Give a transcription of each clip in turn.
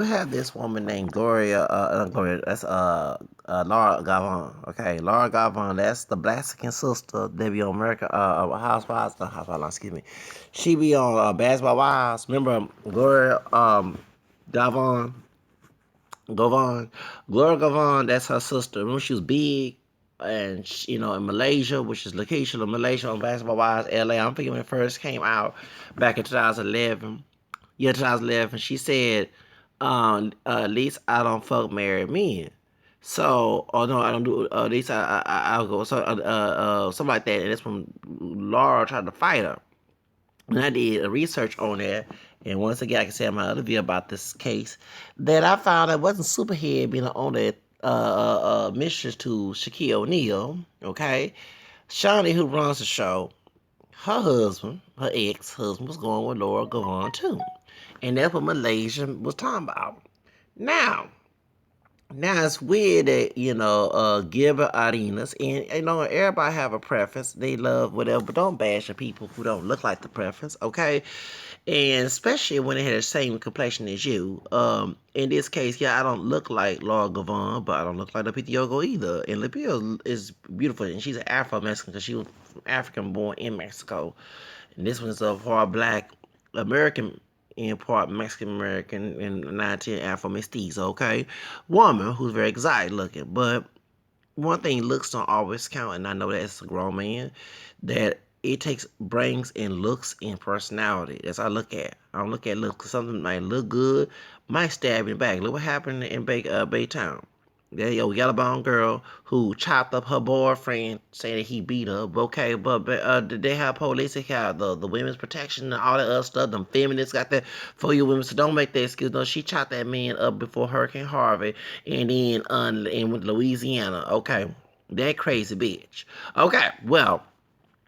We have this woman named Gloria, not Gloria, that's Laura Govan. Okay, Laura Govan, that's the Blaxican sister that be on America, Housewives, not Housewives, excuse me. She be on Basketball Wives. Remember Gloria Govan, Govan, Gloria Govan, that's her sister. Remember she was big, and she, in Malaysia, which is location of Malaysia on Basketball Wives, LA. I'm thinking when it first came out back in 2011. Yeah, 2011. She said, at least I don't fuck married men. So, oh no, I don't do. At least I'll go. So, something like that. And that's when Laura tried to fight her. And I did a research on that. And once again, I can say in my other video about this case that I found I wasn't Superhead being the only mistress to Shaquille O'Neal. Okay, Shawnee, who runs the show, her husband, her ex-husband, was going with Laura Govan too. And that's what Malaysia was talking about. Now, now it's weird that, Gilbert Arenas, and everybody have a preference. They love whatever, but don't bash the people who don't look like the preference, okay? And especially when they had the same complexion as you. In this case, yeah, I don't look like Laura Govan, but I don't look like Lupita Nyong'o either. And Lupita is beautiful, and she's an Afro-Mexican because she was African born in Mexico. And this one's a part black American and part Mexican American and 19 Afro mestizo, okay? Woman who's very exotic looking. But one thing, looks don't always count, and I know that as a grown man, that it takes brains and looks and personality. That's what I look at. I don't look at looks, because something might look good, might stab in the back. Look what happened in Baytown. That yellow bone girl who chopped up her boyfriend, saying that he beat her. Okay, but they have police, they have the women's protection and all that other stuff. Them feminists got that for you women, so don't make that excuse. No, she chopped that man up before Hurricane Harvey, and then and with Louisiana. Okay, that crazy bitch. Okay, well.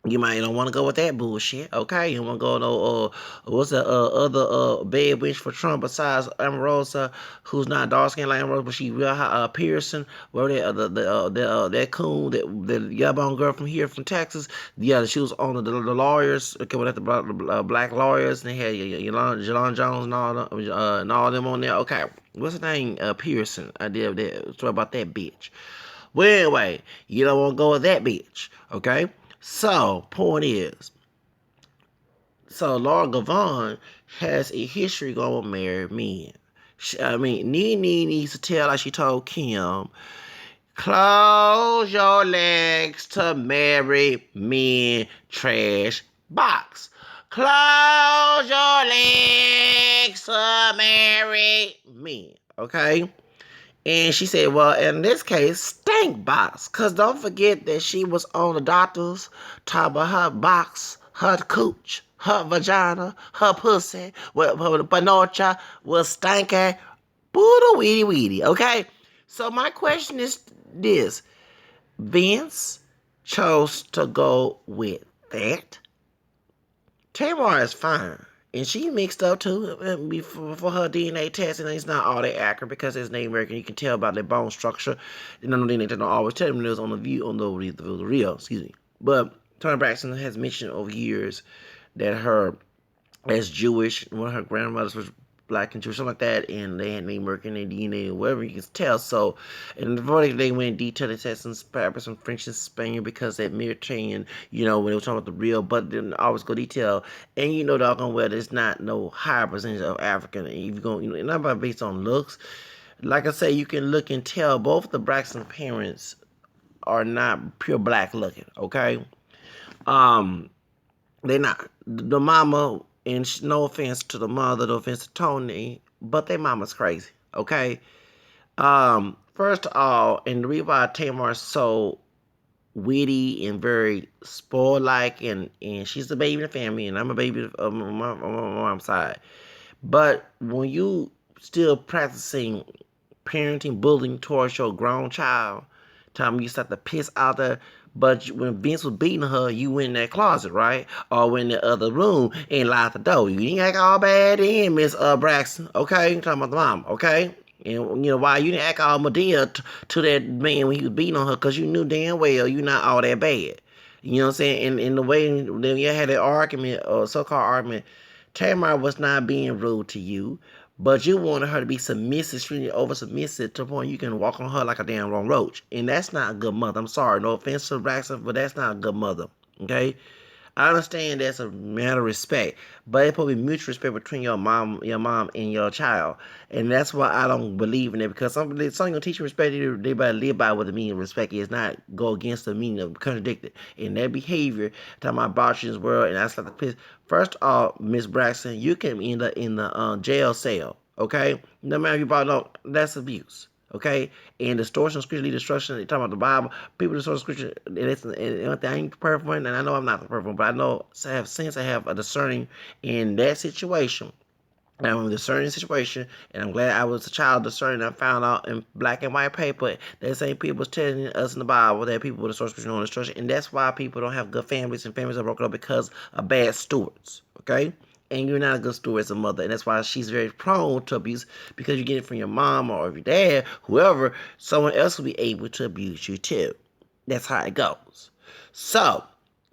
You might don't want to go with that bullshit, okay? You want to go no what's the other bad bitch for Trump besides Omarosa, who's not dark skinned like Omarosa, but she real high, Pearson, where that coon, that yabon girl from here from Texas, yeah, she was on the lawyers, okay, with the black lawyers, and they had Jelon Jones and all them on there, okay? What's her name? Pearson. I did that. Sorry about that bitch. Well, anyway, you don't want to go with that bitch, okay? So, point is, so Laura Govan has a history going with married men. Nene needs to tell, like she told Kim, close your legs to married men trash box. Close your legs to married men, okay? And she said, well, in this case, stank box. Because don't forget that she was on the doctors talking about her box, her cooch, her vagina, her pussy, her panocha was stinking booty weedy weedy, okay? So my question is this. Vince chose to go with that. Tamar is fine. And she mixed up too for her DNA test, and it's not all that accurate because it's Native American. You can tell about their bone structure. And I know they don't always tell them it was on the view on the real, excuse me. But Tony Braxton has mentioned over years that her as Jewish, one of her grandmothers was black and Jewish, something like that, and they had Native American and DNA or whatever you can tell. So, in the verdict, they went in detail. They said some Spanish, some French, and Spaniard because that Mediterranean, when they were talking about the real, but then always go detail. And doggone well, there's not no higher percentage of African. And if you're going, not about based on looks. Like I say, you can look and tell both the Braxton parents are not pure black looking. Okay, um, they're not. The mama, and no offense to the mother, no offense to Tony, but their mama's crazy. Okay. First of all, and the reason why Tamar is so witty and very spoiled like, and she's the baby in the family, and I'm a baby on my mom's side. But when you still practicing parenting bullying towards your grown child, time you start to piss out there. But when Vince was beating her, you went in that closet, right? Or went in the other room and locked the door. You didn't act all bad in, Miss Braxton. Okay? I'm talking about the mom, okay? And why you didn't act all Medea to that man when he was beating on her, because you knew damn well you're not all that bad. You know what I'm saying? And in the way then you had that argument, or so-called argument, Tamar was not being rude to you, But you wanted her to be submissive, extremely over submissive to the point you can walk on her like a damn wrong roach. And that's not a good mother. I'm sorry, no offense to Braxton, but that's not a good mother. Okay? I understand that's a matter of respect, but it's supposed to be mutual respect between your mom and your child, and that's why I don't believe in it. Because some gonna teach you respect, they better live by what the meaning of respect is, not go against the meaning of contradict it. And that behavior, talking about abortion in this world, and that's like the piss. First off, Miss Braxton, you can end up in the jail cell. Okay, no matter if you brought up, that's abuse. Okay, and distortion, scripture, destruction. They talking about the Bible. People distort scripture. And I ain't perfect one, and I know I'm not the perfect one, but I know I have since I have a discerning in that situation. I'm in a discerning situation, and I'm glad I was a child discerning. I found out in black and white paper that same people was telling us in the Bible that people with a source on destruction, and that's why people don't have good families, and families are broken up because of bad stewards. Okay, and you're not a good steward as a mother, and that's why she's very prone to abuse because you get it from your mom or your dad, whoever. Someone else will be able to abuse you too. That's how it goes. So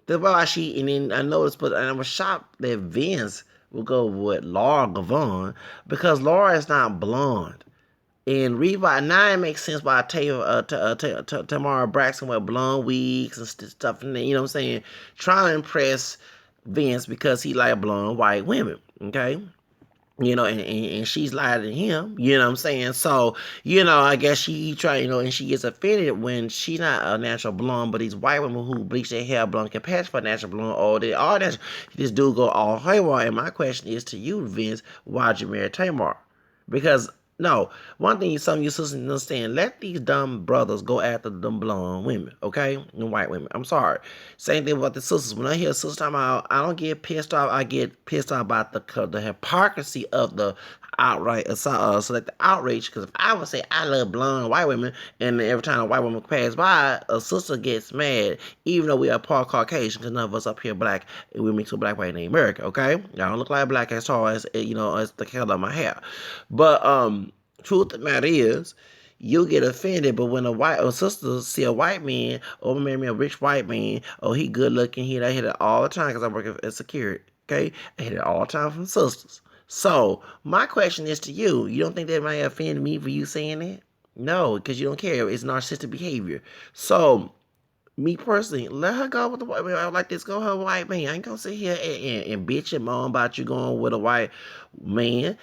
that's why and then I noticed, but I was shocked that Vince will go with Laura Govan because Laura is not blonde. And read why now it makes sense why I tell you Tamar Braxton with blonde wigs and stuff, and you know what I'm saying, trying to impress Vince because he like blonde white women. Okay, and she's lighter than him, you know what I'm saying? So, I guess she try, and she gets offended when she's not a natural blonde, but these white women who bleach their hair blonde can pass for a natural blonde, or they are natural. This dude go all haywire, and my question is to you, Vince, why'd you marry Tamar? Because no, one thing some of you sisters understand, let these dumb brothers go after them blonde women, okay? And white women. I'm sorry. Same thing about the sisters. When I hear sisters talking about, I don't get pissed off. I get pissed off about the hypocrisy of the outright so that the outrage, because if I would say I love blonde white women, and every time a white woman pass by, a sister gets mad, even though we are part Caucasian, because none of us up here black, and we mix with black white in America, okay? I don't look like black as tall as, as the color of my hair. But, truth of the matter is, you get offended, but when a white or sister see a white man, or marry me a rich white man, oh, he good looking, I hit it all the time because I work at security, okay? I hit it all the time from sisters. So, my question is to you, you don't think that might offend me for you saying that? No, because you don't care. It's narcissistic behavior. So, me personally, let her go with the white man. I like this. Go her white man. I ain't gonna sit here and bitch and moan about you going with a white man.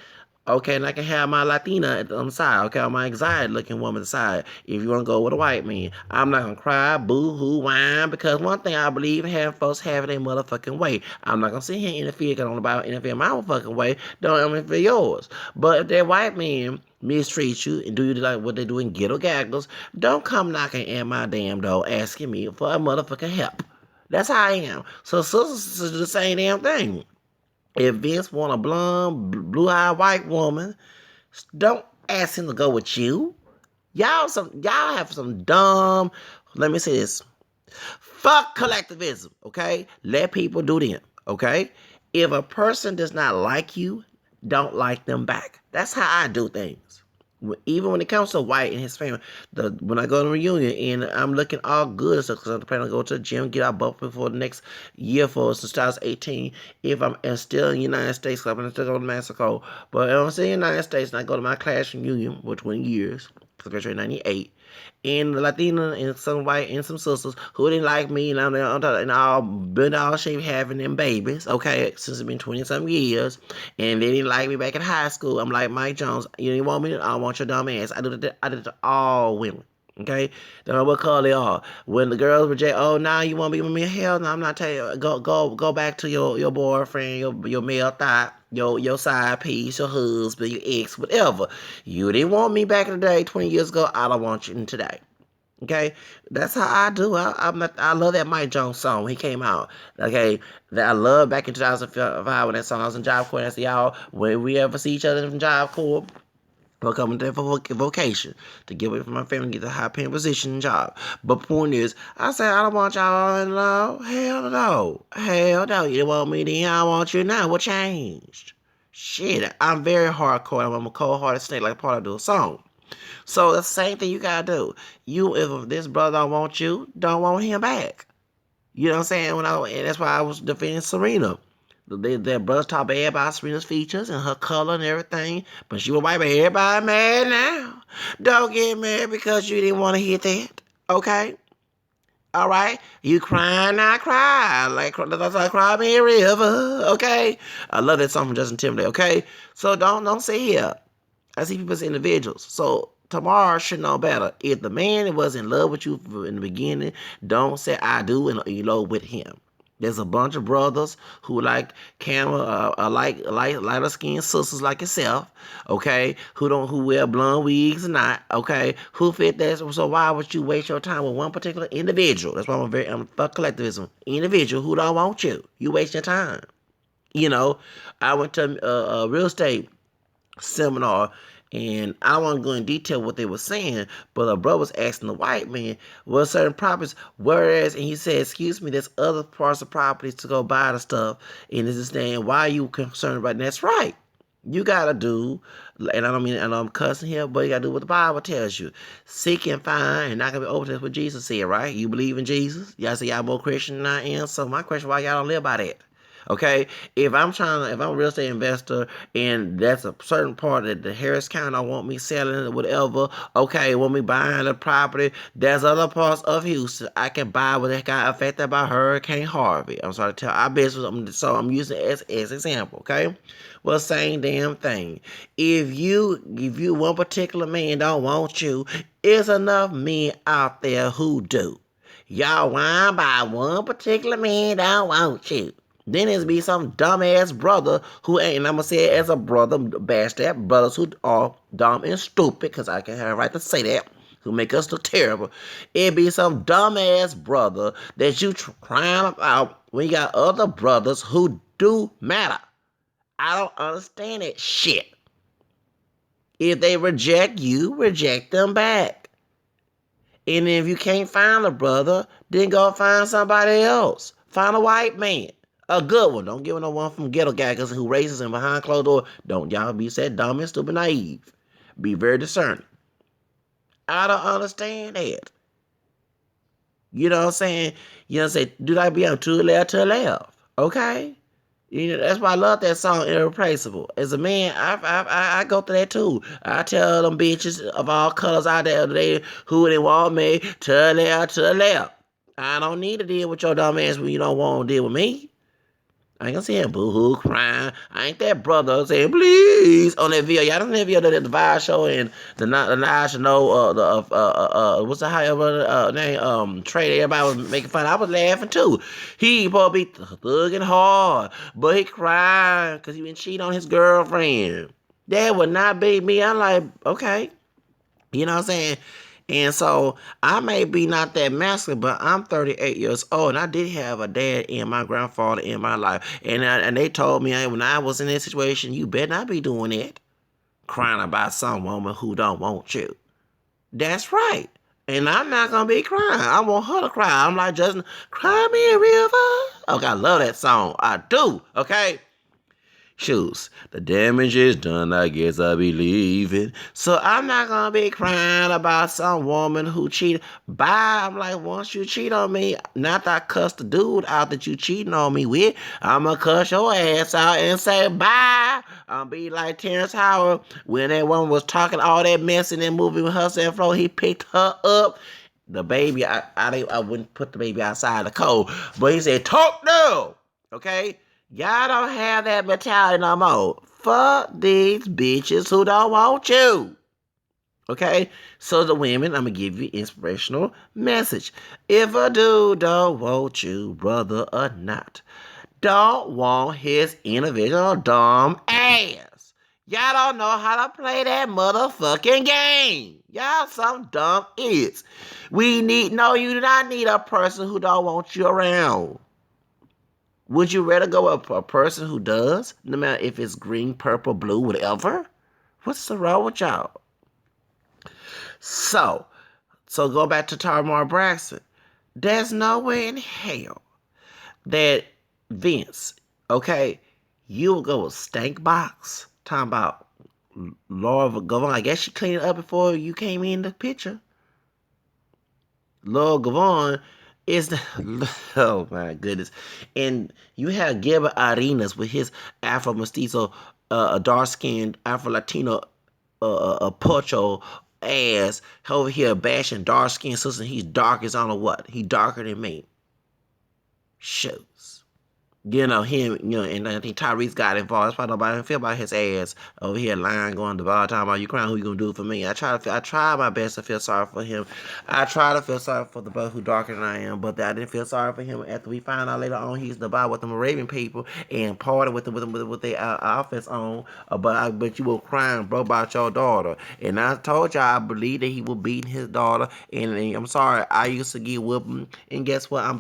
Okay, and I can have my Latina on the side. Okay, my anxiety looking woman on the side. If you want to go with a white man, I'm not gonna cry, boo hoo, whine, because one thing I believe have folks have it their motherfucking way. I'm not gonna sit here and interfere because I don't about interfere in my motherfucking way. Don't interfere yours. But if that white man mistreat you and do you like what they do in ghetto gaggles, don't come knocking at my damn door asking me for a motherfucking help. That's how I am. So sisters do the same damn thing. If Vince want a blonde, blue-eyed white woman, don't ask him to go with you. Y'all have some dumb. Let me say this. Fuck collectivism. Okay, let people do them. Okay, if a person does not like you, don't like them back. That's how I do things. Even when it comes to White and his family, when I go to a reunion and I'm looking all good, because I'm planning to go to the gym, get out buff before the next year for since 2018. If I'm still in the United States, because I'm going to go to Mexico, but if I'm still in the United States and I go to my class reunion for 20 years, because I graduated in 98, and the Latina and some white and some sisters who didn't like me and all been all shape having them babies, okay, since it's been 20-some years, and they didn't like me back in high school. I'm like Mike Jones, you didn't want me, I want your dumb ass. I did it to all women. Okay, don't know what color they are. When the girls reject, oh, now you want to be with me? Hell no, I'm not telling you. Go back to your boyfriend, your male thought, your side piece, your husband, your ex, whatever. You didn't want me back in the day, 20 years ago. I don't want you today. Okay, that's how I do. I love that Mike Jones song when he came out. Okay, that I love back in 2005 when that song I was in Job Corps. That's y'all. When we ever see each other in Job Corps, we're coming there for vocation to get away from my family, get a high paying position and job. But point is, I said I don't want y'all in love. Hell no, hell no. You want me then? I want you now. What changed? Shit, I'm very hardcore. I'm a cold-hearted snake, like part of the song. So the same thing you gotta do. If this brother don't want you, don't want him back. You know what I'm saying? And that's why I was defending Serena. Their brothers talk bad about Serena's features and her color and everything, but she was wiping everybody mad now. Don't get mad because you didn't want to hear that, okay? All right, you crying, I cry. That's like cry me a river. Okay, I love that song from Justin Timberlake. Okay, so don't say here. I see people as individuals. So Tamar should know better. If the man was in love with you in the beginning, don't say I do and elope with him. There's a bunch of brothers who like like lighter skinned sisters like yourself, okay, who wear blonde wigs or not, okay, who fit that. So why would you waste your time with one particular individual? That's why I'm for collectivism. Individual who don't want you. You waste your time. You know, I went to a real estate seminar, and I don't want to go in detail what they were saying, but a brother was asking the white man what certain properties, whereas, and he said, excuse me, there's other parts of properties to go buy the stuff, and this is saying, why are you concerned about that? That's right. You gotta do, and I don't mean, and I'm cussing here, but you gotta do what the Bible tells you. Seek and find, and not gonna be open. That's what Jesus said, right? You believe in Jesus? Y'all say y'all more Christian than I am, so my question, why y'all don't live by that? Okay, if I'm a real estate investor and that's a certain part that the Harris County don't want me selling or whatever, okay, want me buying the property, there's other parts of Houston I can buy where that got affected by Hurricane Harvey. I'm sorry to tell our business, so I'm using it as example, okay? Well, same damn thing. If you one particular man don't want you, it's enough men out there who do. Y'all whine by one particular man don't want you. Then there's be some dumbass brother who ain't, and I'm gonna say it as a brother, bash that, brothers who are dumb and stupid, because I can have a right to say that, who make us look terrible. It be some dumbass brother that you crying about when you got other brothers who do matter. I don't understand that shit. If they reject you, reject them back. And if you can't find a brother, then go find somebody else. Find a white man. A good one. Don't give me no one from ghetto gaggers who racist and behind closed door. Don't y'all be said dumb and stupid naive. Be very discerning. I don't understand that. You know what I'm saying? You know what I'm saying? Do not be on to the left. Okay? You know, that's why I love that song, Irreplaceable. As a man, I go through that too. I tell them bitches of all colors out there today who they want me to the left. I don't need to deal with your dumb ass when you don't want to deal with me. I ain't gonna say boo-hoo, crying. I ain't that brother saying, please, on that video. Y'all don't that video, the Vibe show and the Now Should Know, what's the high name, Trey, everybody was making fun. I was laughing too. He supposed to be thugging hard, but he crying because he been cheating on his girlfriend. That would not be me. I'm like, okay. You know what I'm saying? And so I may be not that masculine, but I'm 38 years old, and I did have a dad and my grandfather in my life. And they told me when I was in that situation, you better not be doing that, crying about some woman who don't want you. That's right. And I'm not gonna be crying. I want her to cry. I'm like, Justin, cry me a river. Okay, I love that song. I do. Okay. Shoes. The damage is done, I guess I be leaving. So I'm not gonna be crying about some woman who cheated. Bye. I'm like, once you cheat on me, not that I cuss the dude out that you cheating on me with, I'ma cuss your ass out and say bye. I'll be like Terrence Howard when that woman was talking all that mess in that movie with her and Flo. He picked her up. The baby, I wouldn't put the baby outside the cold, but he said, talk now. Okay? Y'all don't have that mentality no more. Fuck these bitches who don't want you. Okay? So the women, I'm going to give you inspirational message. If a dude don't want you, brother or not, don't want his individual dumb ass. Y'all don't know how to play that motherfucking game. Y'all some dumb idiots. You do not need a person who don't want you around. Would you rather go with a person who does, no matter if it's green, purple, blue, whatever? What's the wrong with y'all? So go back to Tamar Braxton. There's no way in hell that Vince, okay, you will go with stank box. Talking about Laura Govan. I guess she cleaned it up before you came in the picture. Lord Govan It's the, oh my goodness. And you have Gilbert Arenas with his Afro mestizo, dark skinned Afro Latino, pocho ass over here bashing dark skinned sister. He's dark as I don't know what. He darker than me. Shoes. Him, and I think Tyrese got involved. That's why nobody didn't feel about his ass over here lying, going to bar, talking about you crying, who you gonna do for me? I try my best to feel sorry for him. I try to feel sorry for the brother who darker than I am, but I didn't feel sorry for him after we found out later on he's the bar with the Moravian people and party with their outfits on. But you were crying, bro, about your daughter, and I told y'all I believe that he was beating his daughter, and I'm sorry, I used to get whooping, and guess what? I'm